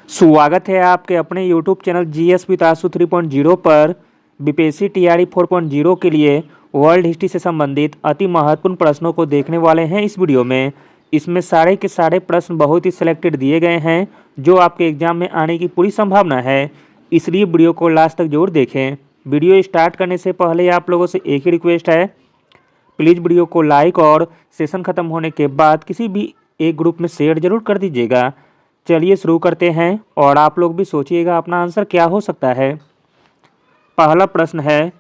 स्वागत है आपके अपने YouTube चैनल जीएस विद आशु 3.0 पर। बीपीएससी टीआरई 4.0 के लिए वर्ल्ड हिस्ट्री से संबंधित अति महत्वपूर्ण प्रश्नों को देखने वाले हैं इस वीडियो में। इसमें सारे के सारे प्रश्न बहुत ही सिलेक्टेड दिए गए हैं जो आपके एग्जाम में आने की पूरी संभावना है, इसलिए वीडियो को लास्ट तक जरूर देखें। वीडियो स्टार्ट करने से पहले आप लोगों से एक ही रिक्वेस्ट है, प्लीज़ वीडियो को लाइक और सेशन ख़त्म होने के बाद किसी भी एक ग्रुप में शेयर जरूर कर दीजिएगा। चलिए शुरू करते हैं और आप लोग भी सोचिएगा अपना आंसर क्या हो सकता है। पहला प्रश्न है,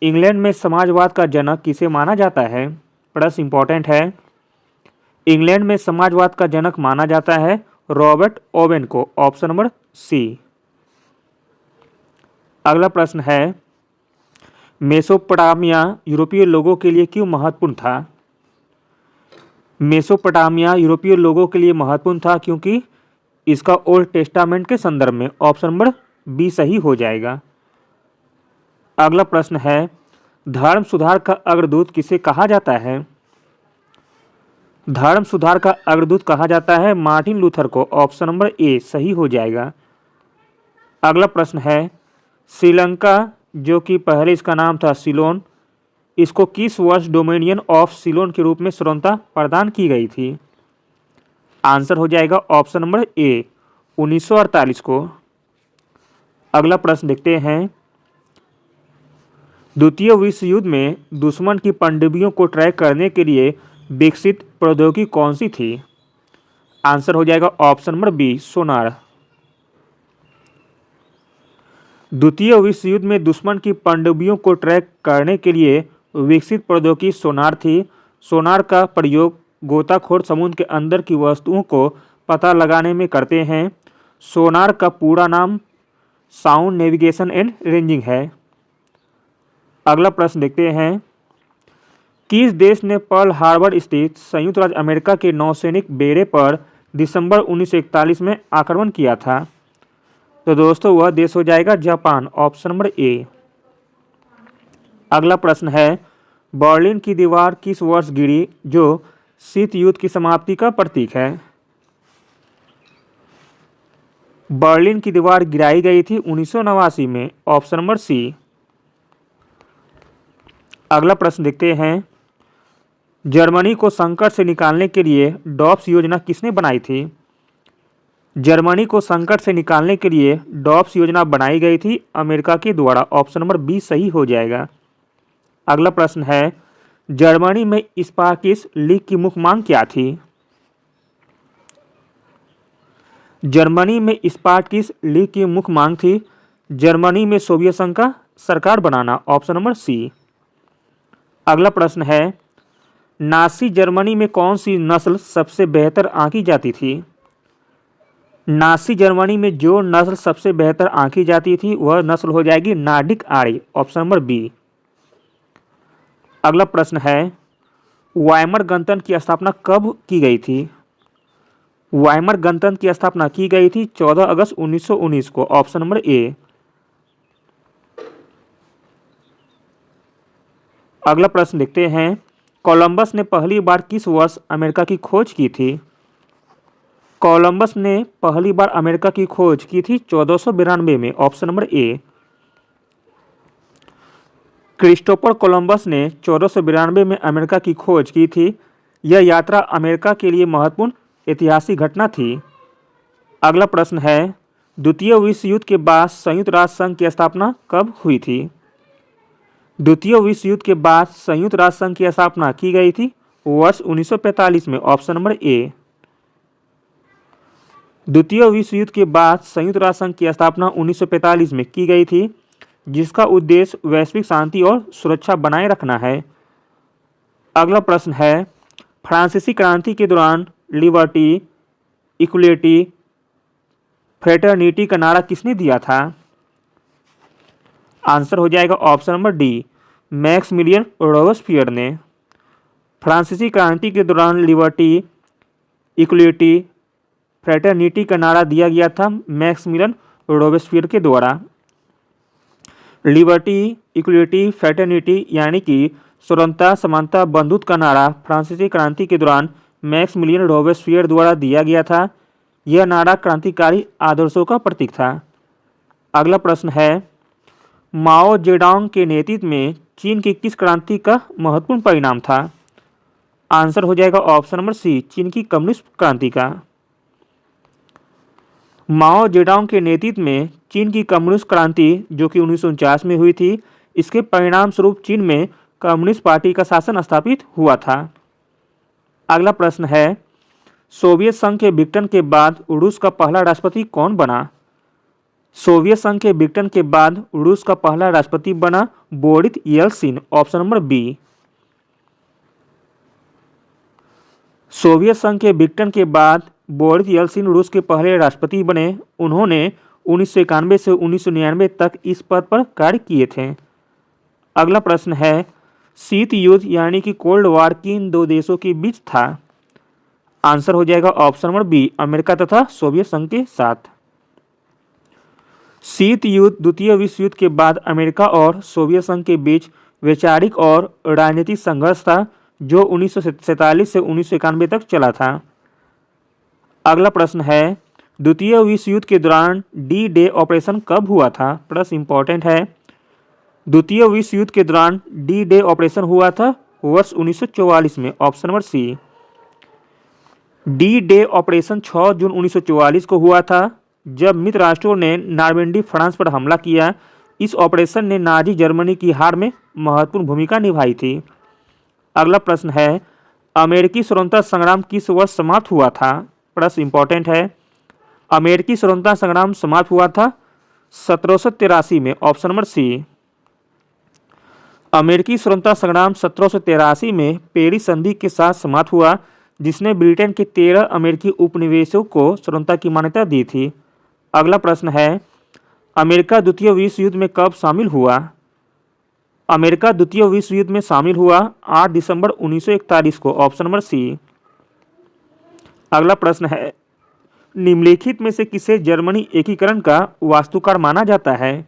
इंग्लैंड में समाजवाद का जनक किसे माना जाता है? प्रश्न इंपॉर्टेंट है। इंग्लैंड में समाजवाद का जनक माना जाता है रॉबर्ट ओवेन को, ऑप्शन नंबर सी। अगला प्रश्न है, मेसोपोटामिया यूरोपीय लोगों के लिए क्यों महत्वपूर्ण था? मेसोपोटामिया यूरोपीय लोगों के लिए महत्वपूर्ण था क्योंकि इसका ओल्ड टेस्टामेंट के संदर्भ में, ऑप्शन नंबर बी सही हो जाएगा। अगला प्रश्न है, धर्म सुधार का अग्रदूत किसे कहा जाता है? धर्म सुधार का अग्रदूत कहा जाता है मार्टिन लूथर को, ऑप्शन नंबर ए सही हो जाएगा। अगला प्रश्न है, श्रीलंका जो कि पहले इसका नाम था सिलोन, इसको किस वर्ष डोमिनियन ऑफ सिलोन के रूप में स्वतंत्रता प्रदान की गई थी? आंसर हो जाएगा ऑप्शन नंबर ए 1948 को। अगला प्रश्न देखते हैं, द्वितीय विश्व युद्ध में दुश्मन की पनडुब्बियों को ट्रैक करने के लिए विकसित प्रौद्योगिकी कौन सी थी? आंसर हो जाएगा ऑप्शन नंबर बी सोनार। द्वितीय विश्व युद्ध में दुश्मन की पनडुब्बियों को ट्रैक करने के लिए विकसित प्रौद्योगिकी सोनार थी। सोनार का प्रयोग गोताखोर समुद्र के अंदर की वस्तुओं को पता लगाने में करते हैं। सोनार का पूरा नाम साउंड नेविगेशन एंड रेंजिंग है। अगला प्रश्न देखते हैं, किस देश ने पर्ल हार्बर स्थित संयुक्त राज्य अमेरिका के नौसैनिक बेड़े पर दिसंबर 1941 में आक्रमण किया था? तो दोस्तों वह देश हो जाएगा जापान, ऑप्शन नंबर ए। अगला प्रश्न है, बर्लिन की दीवार किस वर्ष गिरी जो शीत युद्ध की समाप्ति का प्रतीक है? बर्लिन की दीवार गिराई गई थी 1989 में, ऑप्शन नंबर सी। अगला प्रश्न देखते हैं, जर्मनी को संकट से निकालने के लिए डॉप्स योजना किसने बनाई थी? जर्मनी को संकट से निकालने के लिए डॉप्स योजना बनाई गई थी अमेरिका के द्वारा, ऑप्शन नंबर बी सही हो जाएगा। अगला प्रश्न है, जर्मनी में स्पार्किस लीग की मुख्य मांग क्या थी? जर्मनी में स्पार्किस लीग की मुख्य मांग थी जर्मनी में सोवियत संघ का सरकार बनाना, ऑप्शन नंबर सी। अगला प्रश्न है, नासी जर्मनी में कौन सी नस्ल सबसे बेहतर आंकी जाती थी? नासी जर्मनी में जो नस्ल सबसे बेहतर आंकी जाती थी वह नस्ल हो जाएगी नार्डिक आर्य, ऑप्शन नंबर बी। अगला प्रश्न है, वाइमर गणतंत्र की स्थापना कब की गई थी? वाइमर गणतंत्र की स्थापना की गई थी 14 अगस्त 1919 को, ऑप्शन नंबर ए। अगला प्रश्न देखते हैं, कोलंबस ने पहली बार किस वर्ष अमेरिका की खोज की थी? कोलंबस ने पहली बार अमेरिका की खोज की थी 1492 में, option number A. Christopher Columbus ने 1492 में अमेरिका की खोज की थी। यह यात्रा अमेरिका के लिए महत्वपूर्ण ऐतिहासिक घटना थी। अगला प्रश्न है, द्वितीय विश्व युद्ध के बाद संयुक्त राष्ट्र संघ की स्थापना कब हुई थी? द्वितीय विश्व युद्ध के बाद संयुक्त राष्ट्र संघ की स्थापना की गई थी वर्ष 1945 में, ऑप्शन नंबर ए। द्वितीय विश्व युद्ध के बाद संयुक्त राष्ट्र संघ की स्थापना 1945 में की गई थी जिसका उद्देश्य वैश्विक शांति और सुरक्षा बनाए रखना है। अगला प्रश्न है, फ्रांसीसी क्रांति के दौरान लिबर्टी, इक्वलिटी, फ्रेटर्निटी का नारा किसने दिया था? आंसर हो जाएगा option number D Maximilien Robespierre ने। फ्रांसीसी क्रांति के दौरान लिबर्टी, इक्वलिटी, फ्रेटर्निटी का नारा दिया गया था मैक्सिमिलियन रोबेस्पियर के द्वारा। लिबर्टी, इक्वलिटी, फ्रेटर्निटी यानी कि स्वतंत्रता, समानता, बंधुत्व का नारा फ्रांसीसी क्रांति के दौरान मैक्सिमिलियन रोबेस्पियर द्वारा दिया गया था। यह नारा क्रांतिकारी आदर्शों का प्रतीक था। अगला प्रश्न है, माओ जेडोंग के नेतृत्व में चीन की किस क्रांति का महत्वपूर्ण परिणाम था? आंसर हो जाएगा ऑप्शन नंबर सी, चीन की कम्युनिस्ट क्रांति का। माओ जेडोंग के नेतृत्व में चीन की कम्युनिस्ट क्रांति जो कि 1949 में हुई थी, इसके परिणाम स्वरूप चीन में कम्युनिस्ट पार्टी का शासन स्थापित हुआ था। अगला प्रश्न है, सोवियत संघ के विघटन के बाद रूस का पहला राष्ट्रपति कौन बना? सोवियत संघ के विघटन के बाद रूस का पहला राष्ट्रपति बना Boris Yeltsin, option number B. Soviet संघ के विघटन के बाद बोरिस येल्सिन रूस के पहले राष्ट्रपति बने। उन्होंने 1991 से 1999 तक इस पद पर कार्य किए थे। अगला प्रश्न है, शीत युद्ध यानी कि कोल्ड वार किन दो देशों के बीच था? आंसर हो जाएगा ऑप्शन नंबर बी, अमेरिका तथा सोवियत संघ के साथ। शीत युद्ध द्वितीय विश्व युद्ध के बाद अमेरिका और सोवियत संघ के बीच वैचारिक और राजनीतिक संघर्ष था जो 1947 से 1991 तक चला था। अगला प्रश्न है, द्वितीय विश्व युद्ध के दौरान डी डे ऑपरेशन कब हुआ था? प्रश्न इंपॉर्टेंट है। द्वितीय विश्व युद्ध के दौरान डी डे ऑपरेशन हुआ था वर्ष 1944 में, option number C. D Day operation 6 जून 1944 को हुआ था जब मित्र राष्ट्रों ने नॉर्मंडी फ्रांस पर हमला किया। इस ऑपरेशन ने नाजी जर्मनी की हार में महत्वपूर्ण भूमिका निभाई थी। अगला प्रश्न है, अमेरिकी स्वतंत्रता संग्राम किस वर्ष समाप्त हुआ था? प्रश्न इंपॉर्टेंट है। अमेरिकी स्वतंत्रता संग्राम समाप्त हुआ था 1783 में, ऑप्शन नंबर सी। अमेरिकी स्वतंत्रता संग्राम 1783 में पेरिस संधि के साथ समाप्त हुआ जिसने ब्रिटेन के 13 अमेरिकी उपनिवेशों को स्वतंत्रता की मान्यता दी थी। अगला प्रश्न है, अमेरिका द्वितीय विश्व युद्ध में कब शामिल हुआ? अमेरिका द्वितीय विश्व युद्ध में शामिल हुआ 8 दिसंबर 1941 को, ऑप्शन नंबर सी। अगला प्रश्न है, निम्नलिखित में से किसे जर्मनी एकीकरण का वास्तुकार माना जाता है?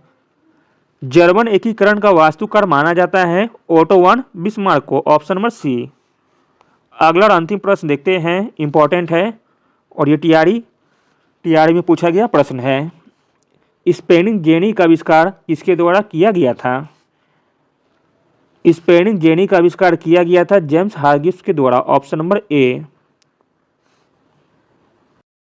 जर्मन एकीकरण का वास्तुकार माना जाता है ओटो वन बिस्मार्क को, ऑप्शन नंबर सी। अगला और अंतिम प्रश्न देखते हैं, इंपॉर्टेंट है और ये टीआरई में पूछा गया प्रश्न है। स्पेनिंग जेनी का आविष्कार किसके द्वारा किया गया था? स्पेनिंग जेनी का आविष्कार किया गया था जेम्स हार्ग्रीव्स के द्वारा, ऑप्शन नंबर ए।